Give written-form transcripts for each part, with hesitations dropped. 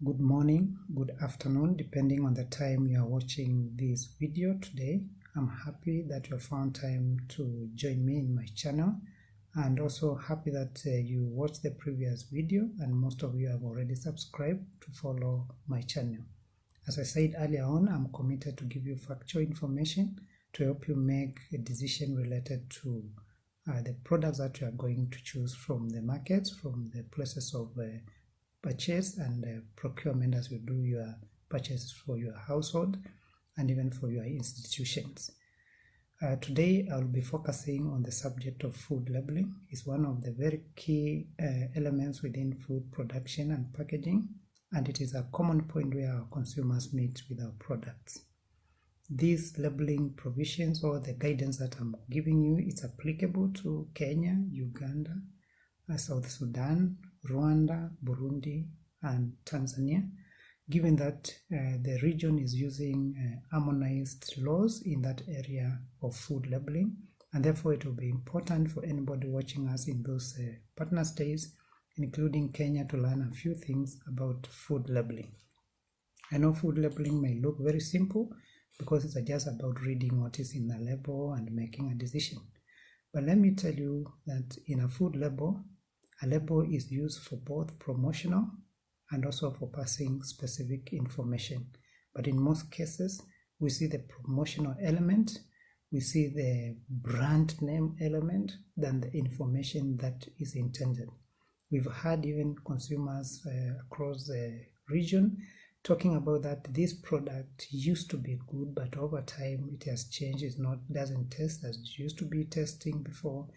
Good morning, good afternoon, depending on the time you are watching this video today. I'm happy that you found time to join me in my channel, and also happy that you watched the previous video and most of you have already subscribed to follow my channel. As I said earlier on, I'm committed to give you factual information to help you make a decision related to the products that you are going to choose from the markets, from the places of purchase and procurement as you do your purchases for your household and even for your institutions. Today I'll be focusing on the subject of food labeling. It's one of the very key elements within food production and packaging, and it is a common point where our consumers meet with our products. These labeling provisions or the guidance that I'm giving you is applicable to Kenya, Uganda, South Sudan, Rwanda, Burundi, and Tanzania, given that the region is using harmonized laws in that area of food labeling, and therefore it will be important for anybody watching us in those partner states, including Kenya, to learn a few things about food labeling. I know food labeling may look very simple because it's just about reading what is in the label and making a decision. But let me tell you that in a food label, a label is used for both promotional and also for passing specific information. But in most cases, we see the promotional element, we see the brand name element than the information that is intended. We've had even consumers across the region talking about that this product used to be good, but over time it has changed. Doesn't taste as it used to be tasting before.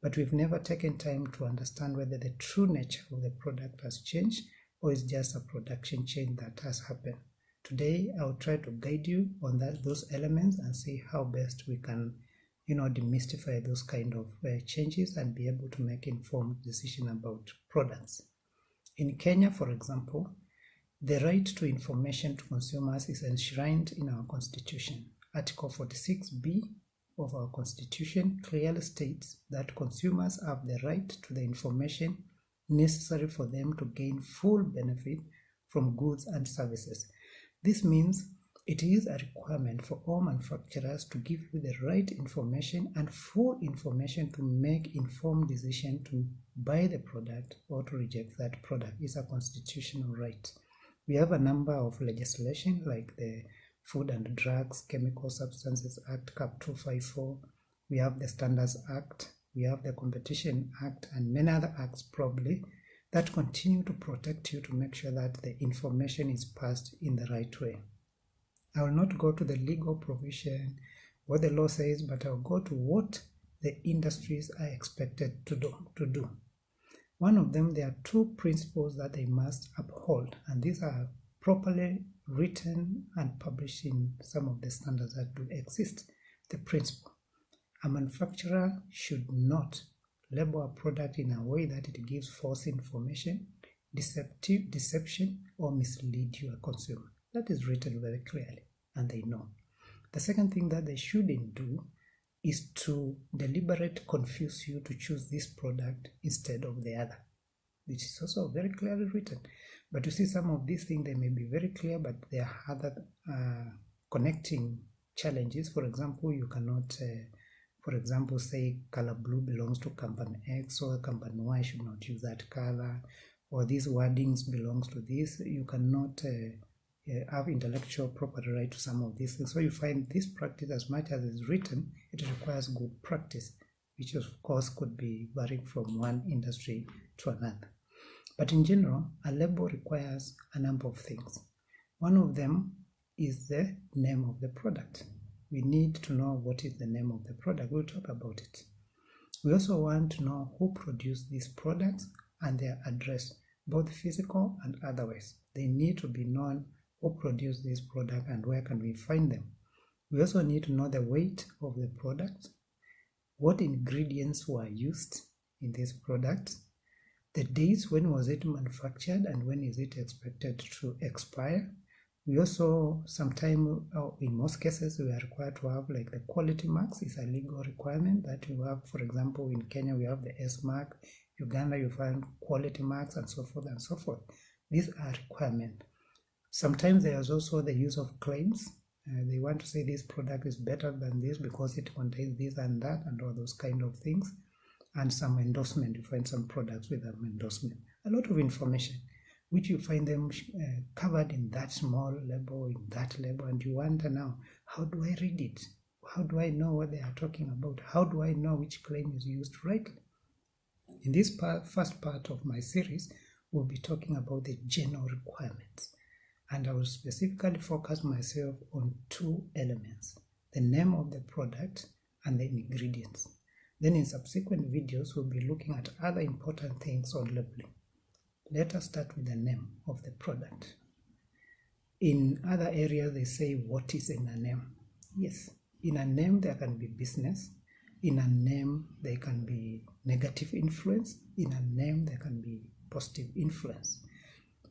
But we've never taken time to understand whether the true nature of the product has changed or it's just a production change that has happened. Today, I'll try to guide you on those elements and see how best we can, demystify those kind of changes and be able to make informed decision about products. In Kenya, for example, the right to information to consumers is enshrined in our constitution. Article 46B of our constitution clearly states that consumers have the right to the information necessary for them to gain full benefit from goods and services. This means it is a requirement for all manufacturers to give you the right information and full information to make informed decision to buy the product or to reject that product. It's a constitutional right. We have a number of legislation like the Food and Drugs, Chemical Substances Act, CAP 254, we have the Standards Act, we have the Competition Act, and many other acts probably that continue to protect you to make sure that the information is passed in the right way. I will not go to the legal provision, what the law says, but I'll go to what the industries are expected to do. One of them, there are two principles that they must uphold, and these are properly written and published in some of the standards that do exist. The principle: a manufacturer should not label a product in a way that it gives false information, deception, or mislead you, a consumer. That is written very clearly, and they know. The second thing that they shouldn't do is to deliberately confuse you to choose this product instead of the other, which is also very clearly written. But you see, some of these things, they may be very clear, but there are other connecting challenges. For example, you cannot, say color blue belongs to company X, or company Y should not use that color, or these wordings belongs to this. You cannot have intellectual property right to some of these things. So you find this practice, as much as it's written, it requires good practice, which of course could be varying from one industry to another. But in general, a label requires a number of things. One of them is the name of the product. We need to know what is the name of the product. We'll talk about it. We also want to know who produced these products and their address, both physical and otherwise. They need to be known who produced this product and where can we find them. We also need to know the weight of the product, what ingredients were used in this product, the dates when was it manufactured and when is it expected to expire. We also, in most cases, we are required to have like the quality marks. It's a legal requirement that you have. For example, in Kenya, we have the S mark. Uganda, you find quality marks and so forth and so forth. These are requirements. Sometimes there's also the use of claims. They want to say this product is better than this because it contains this and that and all those kind of things. And some endorsement. You find some products with an endorsement. A lot of information, which you find them covered in that small label, in that label, and you wonder now, how do I read it? How do I know what they are talking about? How do I know which claim is used rightly? In this first part of my series, we'll be talking about the general requirements, and I will specifically focus myself on two elements: the name of the product and the ingredients. Then in subsequent videos, we'll be looking at other important things on labeling. Let us start with the name of the product. In other areas, they say, what is in a name? Yes, in a name there can be business. In a name there can be negative influence. In a name there can be positive influence.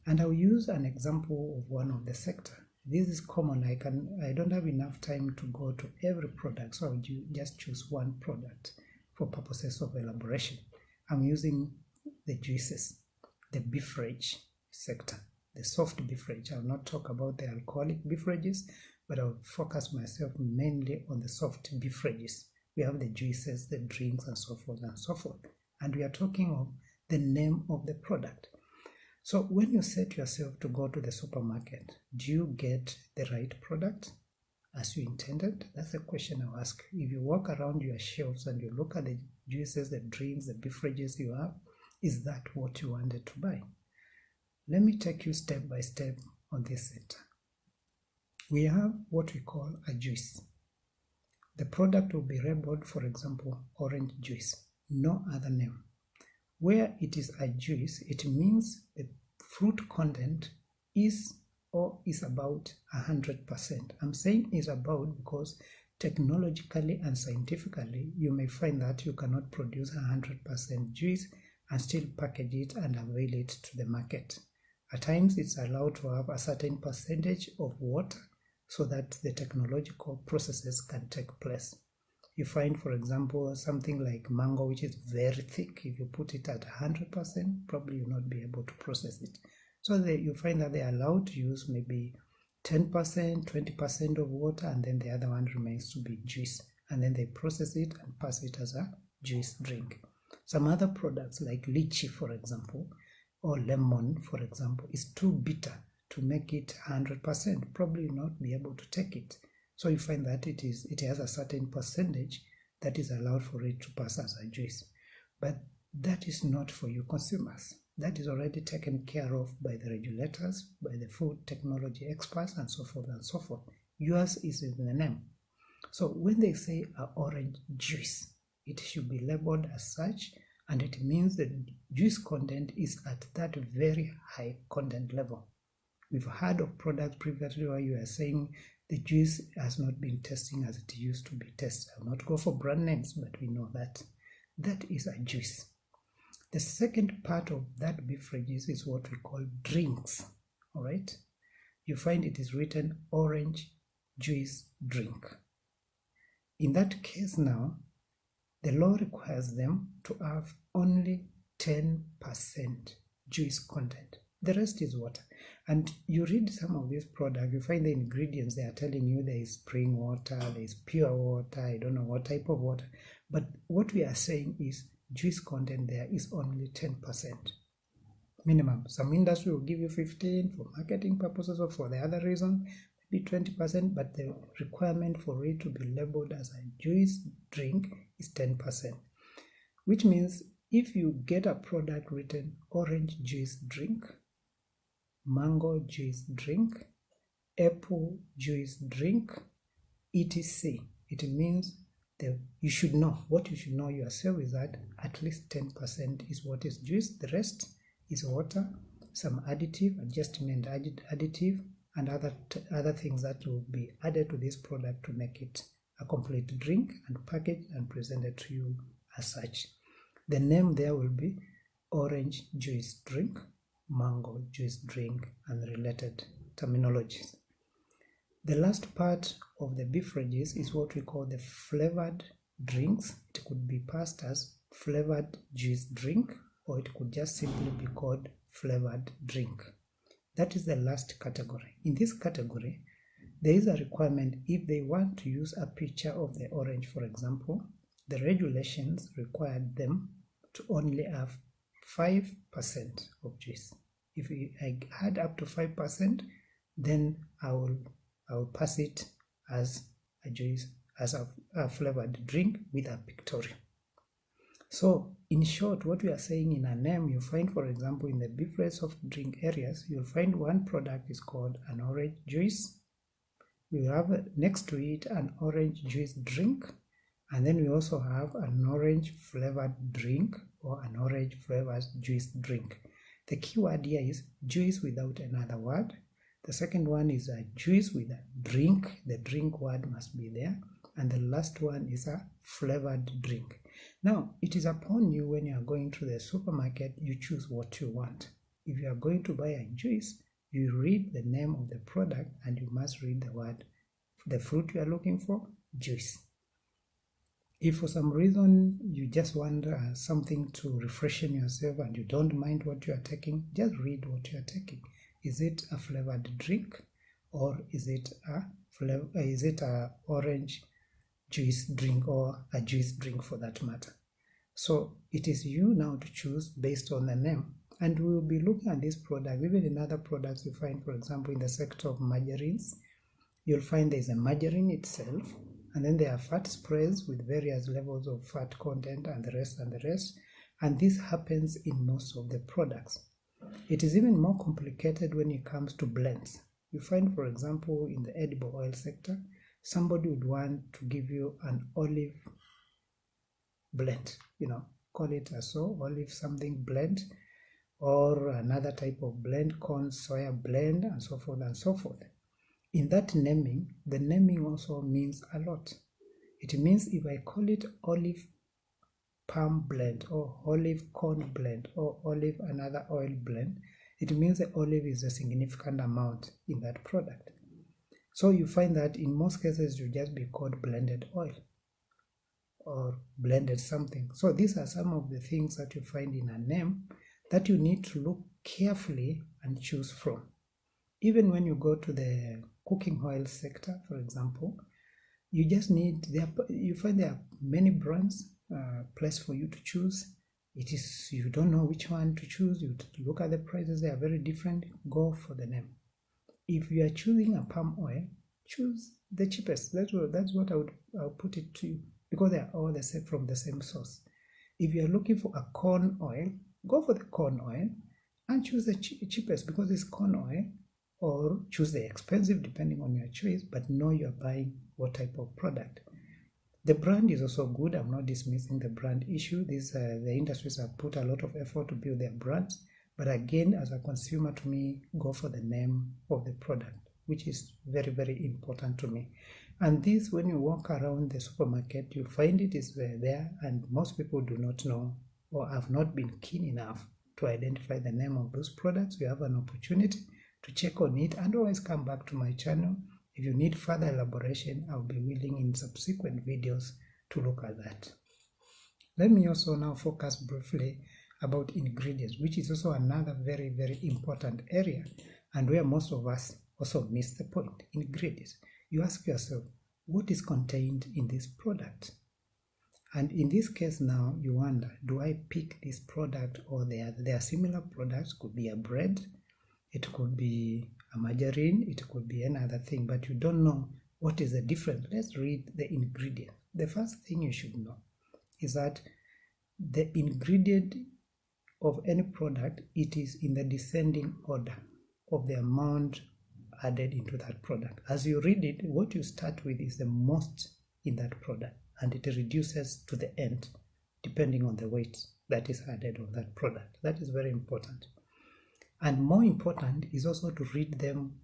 And I'll use an example of one of the sector. This is common. I don't have enough time to go to every product, so I'll just choose one product for purposes of elaboration. I'm using the juices, the beverage sector, the soft beverage. I'll not talk about the alcoholic beverages, but I'll focus myself mainly on the soft beverages. We have the juices, the drinks, and so forth and so forth. And we are talking of the name of the product. So when you set yourself to go to the supermarket, do you get the right product as you intended? That's a question I'll ask. If you walk around your shelves and you look at the juices, the drinks, the beverages you have, is that what you wanted to buy? Let me take you step by step on this sector. We have what we call a juice. The product will be labeled, for example, orange juice, no other name. Where it is a juice, it means the fruit content is or is about 100%. I'm saying is about because technologically and scientifically, you may find that you cannot produce 100% juice and still package it and avail it to the market. At times, it's allowed to have a certain percentage of water so that the technological processes can take place. You find, for example, something like mango, which is very thick. If you put it at 100%, probably you'll not be able to process it. So you find that they are allowed to use maybe 10%, 20% of water, and then the other one remains to be juice. And then they process it and pass it as a juice drink. Some other products like lychee, for example, or lemon, for example, is too bitter to make it 100%. Probably you'll not be able to take it. So you find that it has a certain percentage that is allowed for it to pass as a juice. But that is not for you consumers. That is already taken care of by the regulators, by the food technology experts, and so forth and so forth. Yours is in the name. So when they say an orange juice, it should be labeled as such, and it means the juice content is at that very high content level. We've heard of products previously where you are saying the juice has not been testing as it used to be tested. I'll not go for brand names, but we know that. That is a juice. The second part of that beverages is what we call drinks. All right? You find it is written orange juice drink. In that case now, the law requires them to have only 10% juice content. The rest is water. And you read some of these products, you find the ingredients, they are telling you there is spring water, there is pure water, I don't know what type of water. But what we are saying is juice content there is only 10% minimum. Some industry will give you 15% for marketing purposes or for the other reason, maybe 20%, but the requirement for it to be labeled as a juice drink is 10%. Which means if you get a product written orange juice drink, mango juice drink, apple juice drink, etc., it means you should know, what you should know yourself is that at least 10% is what is juice, the rest is water, some additive, adjustment additive, and other things that will be added to this product to make it a complete drink and packaged and presented to you as such. The name there will be orange juice drink, mango juice drink, and related terminologies. The last part of the beverages is what we call the flavored drinks. It could be passed as flavored juice drink, or it could just simply be called flavored drink. That is the last category. In this category, there is a requirement if they want to use a picture of the orange, for example, the regulations require them to only have 5% of juice. If I add up to 5%, then I will pass it as a juice, as a flavored drink with a pictorial. So in short, what we are saying in a name, you find, for example, in the beverage soft drink areas, you'll find one product is called an orange juice. We have next to it an orange juice drink, and then we also have an orange flavored drink or an orange flavored juice drink. The key word here is juice without another word. The second one is a juice with a drink. The drink word must be there. And the last one is a flavored drink. Now, it is upon you when you are going to the supermarket, you choose what you want. If you are going to buy a juice, you read the name of the product and you must read the word, the fruit you are looking for, juice. If for some reason you just want something to refreshen yourself and you don't mind what you are taking, just read what you are taking. Is it a flavored drink or is it a orange juice drink or a juice drink for that matter? So it is you now to choose based on the name. And we will be looking at this product. Even in other products you find, for example, in the sector of margarines, you'll find there's a margarine itself, and then there are fat sprays with various levels of fat content and the rest. And this happens in most of the products. It is even more complicated when it comes to blends. You find, for example, in the edible oil sector, somebody would want to give you an olive blend, call it a olive something blend, or another type of blend, corn soya blend, and so forth and so forth. In that naming, the naming also means a lot. It means if I call it olive palm blend or olive corn blend or olive another oil blend, it means the olive is a significant amount in that product. So you find that in most cases you just be called blended oil or blended something. So these are some of the things that you find in a name that you need to look carefully and choose from. Even when you go to the cooking oil sector, for example, you just need, you find there are many brands, place for you to choose. It is, you don't know which one to choose, you look at the prices, they are very different, go for the name. If you are choosing a palm oil, choose the cheapest. That's what I'll put it to you, because they are all the same, from the same source. If you are looking for a corn oil, go for the corn oil and choose the cheapest because it's corn oil, or choose the expensive depending on your choice, but know you're buying what type of product. The brand is also good. I'm not dismissing the brand issue. The industries have put a lot of effort to build their brands, but again, as a consumer, to me, go for the name of the product, which is very, very important to me. And this, when you walk around the supermarket, you find it is there, and most people do not know or have not been keen enough to identify the name of those products. You have an opportunity to check on it and always come back to my channel. If you need further elaboration, I'll be willing in subsequent videos to look at that. Let me also now focus briefly about ingredients, which is also another very, very important area and where most of us also miss the point. Ingredients. You ask yourself, what is contained in this product? And in this case now, you wonder, do I pick this product or there are similar products? Could be a bread, it could be a margarine, it could be another thing, but you don't know what is the difference. Let's read the ingredient. The first thing you should know is that the ingredient of any product, it is in the descending order of the amount added into that product. As you read it, what you start with is the most in that product, and it reduces to the end depending on the weight that is added on that product. That is very important. And more important is also to read them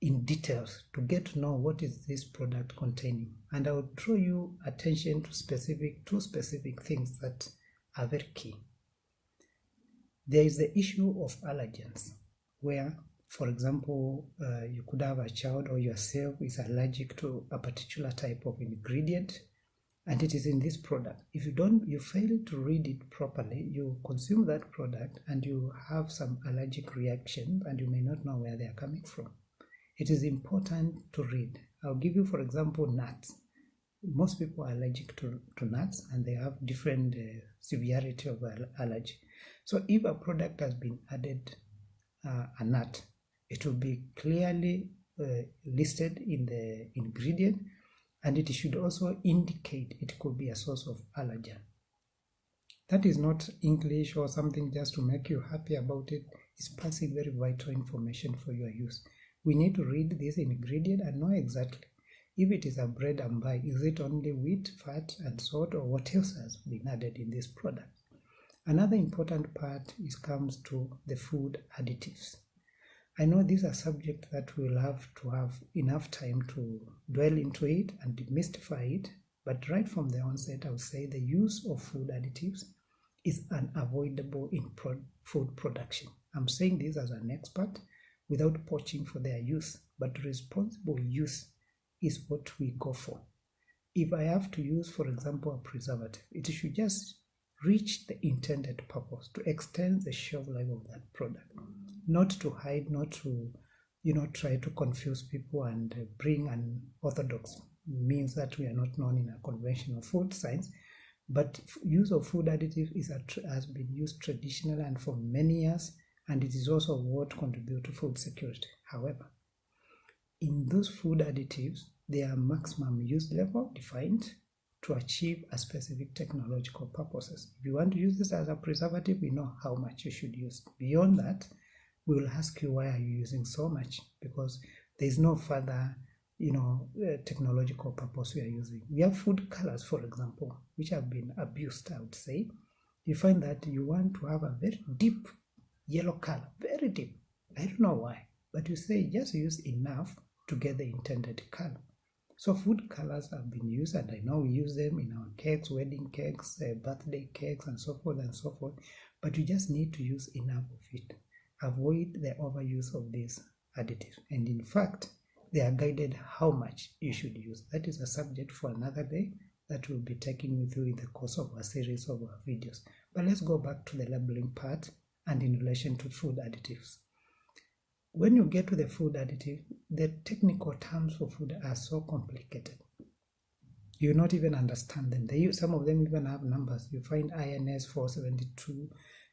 in details to get to know what is this product containing. And I will draw you attention to two specific things that are very key. There is the issue of allergens, where, for example, you could have a child or yourself is allergic to a particular type of ingredient, and it is in this product. If you fail to read it properly, you consume that product and you have some allergic reactions and you may not know where they are coming from. It is important to read. I'll give you, for example, nuts. Most people are allergic to nuts, and they have different severity of allergy. So if a product has been added a nut, it will be clearly listed in the ingredient, and it should also indicate it could be a source of allergen. That is not English or something just to make you happy about it. It's passing very vital information for your use. We need to read this ingredient and know exactly if it is a bread and buy, is it only wheat, fat, and salt, or what else has been added in this product? Another important part comes to the food additives. I know these are subjects that we'll have to have enough time to dwell into it and demystify it, but right from the onset, I would say the use of food additives is unavoidable in food production. I'm saying this as an expert without poaching for their use, but responsible use is what we go for. If I have to use, for example, a preservative, it should just reach the intended purpose, to extend the shelf life of that product, not to hide, not to try to confuse people and bring an orthodox means that we are not known in a conventional food science. But use of food additives has been used traditionally and for many years, and it is also what contributes to food security. However, in those food additives, there are maximum use level defined to achieve a specific technological purposes. If you want to use this as a preservative, we know how much you should use. Beyond that, we will ask you, why are you using so much? Because there is no further technological purpose we are using. We have food colors, for example, which have been abused, I would say. You find that you want to have a very deep yellow color, very deep. I don't know why, but you say just use enough to get the intended color. So food colors have been used, and I know we use them in our cakes, wedding cakes, birthday cakes, and so forth and so forth, but you just need to use enough of it. Avoid the overuse of these additives, and in fact, they are guided how much you should use. That is a subject for another day that we'll be taking with you in the course of a series of our videos. But let's go back to the labeling part and in relation to food additives. When you get to the food additive, the technical terms for food are so complicated. You will not even understand them. Some of them even have numbers. You find INS 472,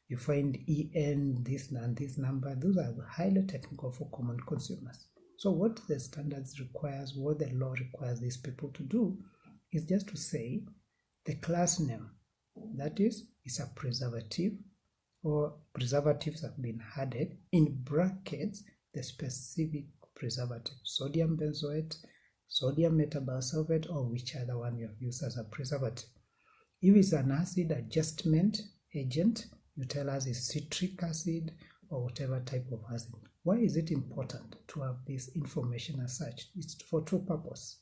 you find EN, this and this number. Those are highly technical for common consumers. So what the standards requires, what the law requires these people to do is just to say the class name, that is a preservative, or preservatives have been added, in brackets the specific preservative, sodium benzoate, sodium metabisulfate, or which other one you have used as a preservative. If it's an acid adjustment agent, you tell us it's citric acid or whatever type of acid. Why is it important to have this information as such? It's for two purposes.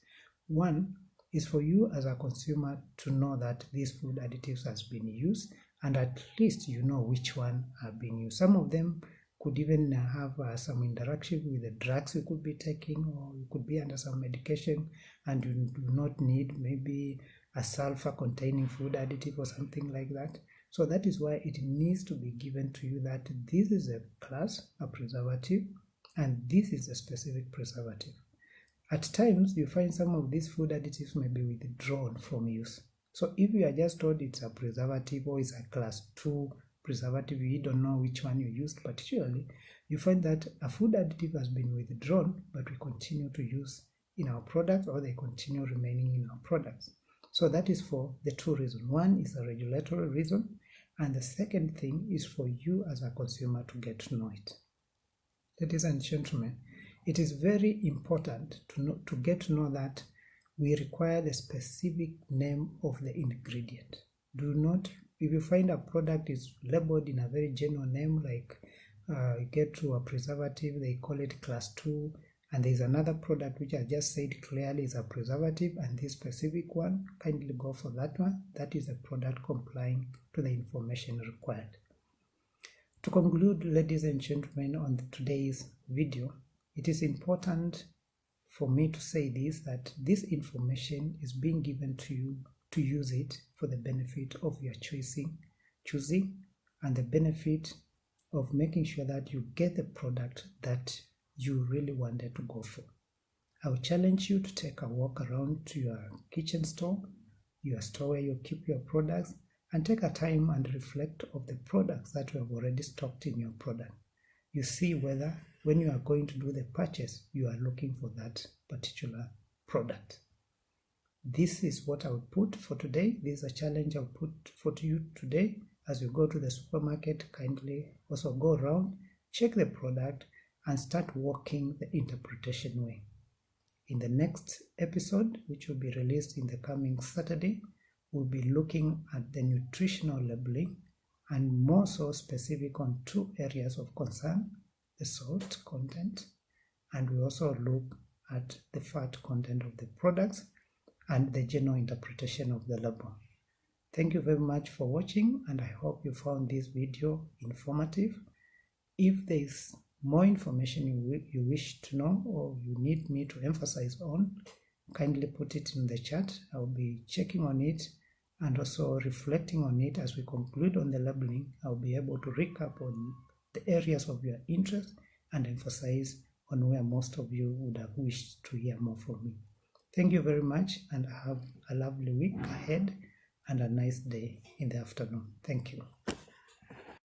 One is for you as a consumer to know that these food additives has been used, and at least you know which one are being used. Some of them could even have some interaction with the drugs you could be taking, or you could be under some medication and you do not need maybe a sulfur containing food additive or something like that. So that is why it needs to be given to you that this is a class, a preservative, and this is a specific preservative. At times, you find some of these food additives may be withdrawn from use. So if you are just told it's a preservative or it's a class 2 preservative, you don't know which one you used particularly, you find that a food additive has been withdrawn, but we continue to use in our products, or they continue remaining in our products. So that is for the two reasons. One is a regulatory reason, and the second thing is for you as a consumer to get to know it. Ladies and gentlemen, it is very important to get to know that we require the specific name of the ingredient. Do not, if you find a product is labeled in a very general name, like you get to a preservative, they call it class 2, and there is another product which I just said clearly is a preservative, and this specific one, kindly go for that one. That is a product complying to the information required. To conclude, ladies and gentlemen, on today's video, it is important for me to say this, that this information is being given to you to use it for the benefit of your choosing and the benefit of making sure that you get the product that you really wanted to go for. I will challenge you to take a walk around to your kitchen store, your store where you keep your products, and take a time and reflect of the products that you have already stocked in your product. You see whether when you are going to do the purchase, you are looking for that particular product. This is what I would put for today. This is a challenge I'll put for you today. As you go to the supermarket, kindly also go around, check the product, and start working the interpretation way. In the next episode, which will be released in the coming Saturday, we'll be looking at the nutritional labeling and more so specific on 2 areas of concern, the salt content, and we also look at the fat content of the products and the general interpretation of the label. Thank you very much for watching, and I hope you found this video informative. If there is more information you wish to know or you need me to emphasize on, kindly put it in the chat. I'll be checking on it and also reflecting on it as we conclude on the labeling. I'll be able to recap on the areas of your interest and emphasize on where most of you would have wished to hear more from me. Thank you very much, and have a lovely week ahead and a nice day in the afternoon. Thank you.